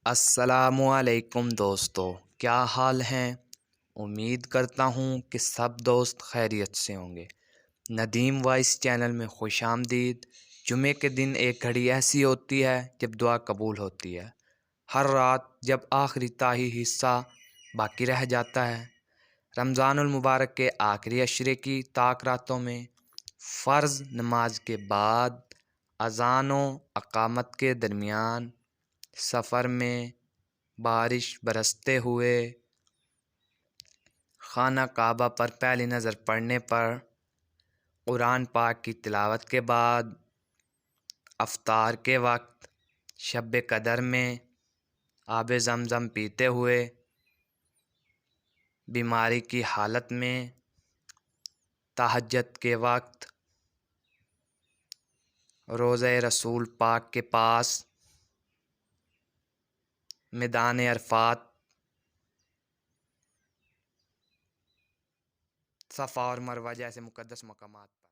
السلام علیکم دوستو، کیا حال ہیں؟ امید کرتا ہوں کہ سب دوست خیریت سے ہوں گے۔ ندیم وائس چینل میں خوش آمدید۔ جمعے کے دن ایک گھڑی ایسی ہوتی ہے جب دعا قبول ہوتی ہے۔ ہر رات جب آخری تاہی حصہ باقی رہ جاتا ہے، رمضان المبارک کے آخری عشرے کی طاق راتوں میں، فرض نماز کے بعد، اذان و اقامت کے درمیان، سفر میں، بارش برستے ہوئے، خانہ کعبہ پر پہلی نظر پڑنے پر، قرآن پاک کی تلاوت کے بعد، افطار کے وقت، شب قدر میں، آب زمزم پیتے ہوئے، بیماری کی حالت میں، تہجد کے وقت، روضہ رسول پاک کے پاس، میدان عرفات، صفا اور مروہ جیسے مقدس مقامات پر۔